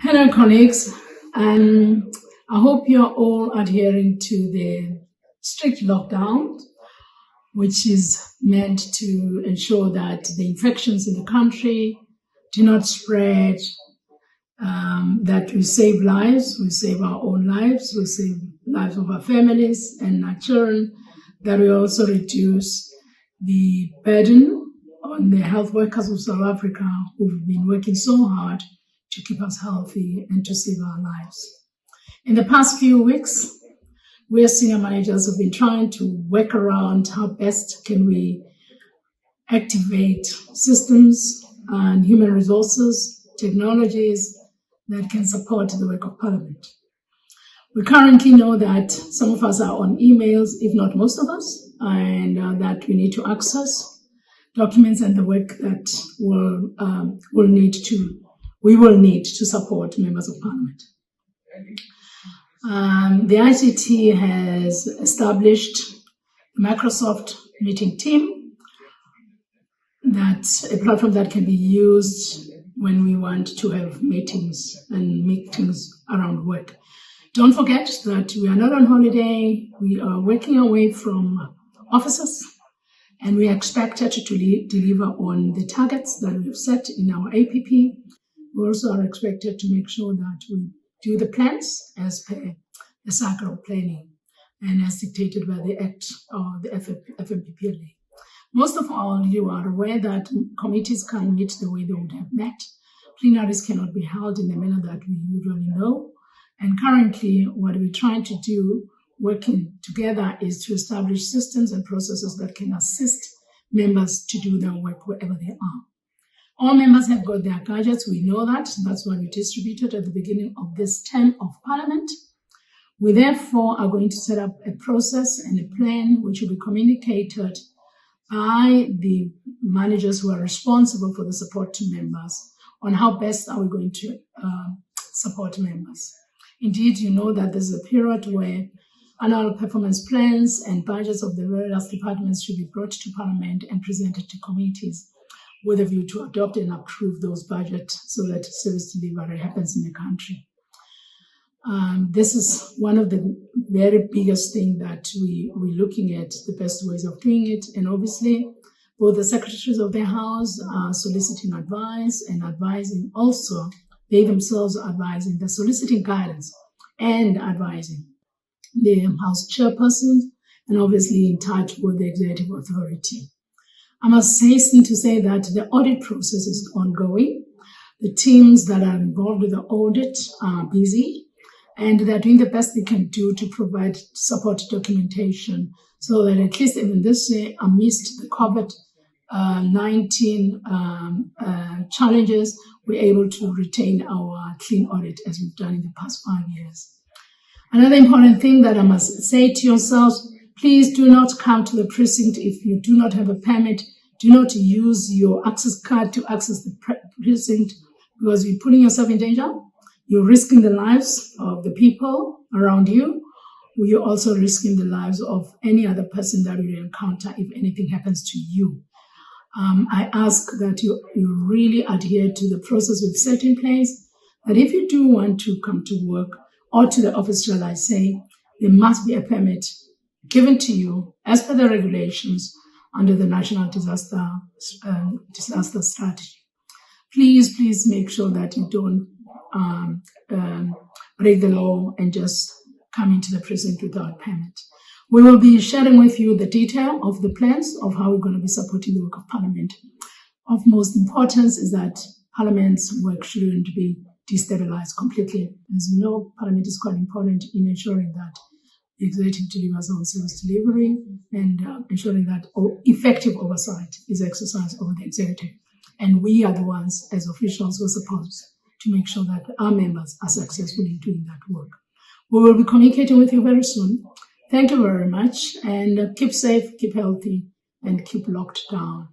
Hello, colleagues. I hope you're all adhering to the strict lockdown, which is meant to ensure that the infections in the country do not spread, that we save lives, we save our own lives, we save lives of our families and our children, that we also reduce the burden on the health workers of South Africa who've been working so hard to keep us healthy and to save our lives. In the past few weeks, we as senior managers have been trying to work around how best can we activate systems and human resources, technologies that can support the work of Parliament. We currently know that some of us are on emails, if not most of us, and that we need to access documents and the work that we will need to support members of Parliament. The ICT has established a Microsoft meeting team, that's a platform that can be used when we want to have meetings and meetings around work. Don't forget that we are not on holiday. We are working away from offices, and we are expected to deliver on the targets that we have set in our APP. We also are expected to make sure that we do the plans as per the cycle of planning and as dictated by the Act or the FMPPLA. Most of all, you are aware that committees can't meet the way they would have met. Plenaries cannot be held in the manner that we usually know. And currently, what we're trying to do, working together, is to establish systems and processes that can assist members to do their work wherever they are. All members have got their gadgets. We know that. That's what we distributed at the beginning of this term of Parliament. We therefore are going to set up a process and a plan which will be communicated by the managers who are responsible for the support to members on how best are we going to support members. Indeed, you know that there's a period where annual performance plans and budgets of the various departments should be brought to Parliament and presented to committees with a view to adopt and approve those budgets so that service delivery happens in the country. This is one of the very biggest things that we're looking at, the best ways of doing it. And obviously, both the secretaries of the House are soliciting advice and advising also. They themselves are advising, they're soliciting guidance and advising the House chairperson and obviously in touch with the executive authority. I must hasten to say that the audit process is ongoing. The teams that are involved with the audit are busy, and they're doing the best they can do to provide support documentation so that at least even this year, amidst the COVID-19 challenges, we're able to retain our clean audit as we've done in the past 5 years. Another important thing that I must say to yourselves, please do not come to the precinct if you do not have a permit. Do not use your access card to access the precinct because you're putting yourself in danger. You're risking the lives of the people around you. You're also risking the lives of any other person that you encounter if anything happens to you. I ask that you really adhere to the process we've set in place, that if you do want to come to work or to the office, shall I say, there must be a permit given to you as per the regulations under the National Disaster Strategy. Please make sure that you don't break the law and just come into the precinct without permit. We will be sharing with you the detail of the plans of how we're going to be supporting the work of Parliament. Of most importance is that Parliament's work shouldn't be destabilized completely. As you know, Parliament is quite important in ensuring that the executive delivers on service delivery and ensuring that effective oversight is exercised over the executive. And we are the ones, as officials, who are supposed to make sure that our members are successful in doing that work. We will be communicating with you very soon. Thank you very much, and keep safe, keep healthy, and keep locked down.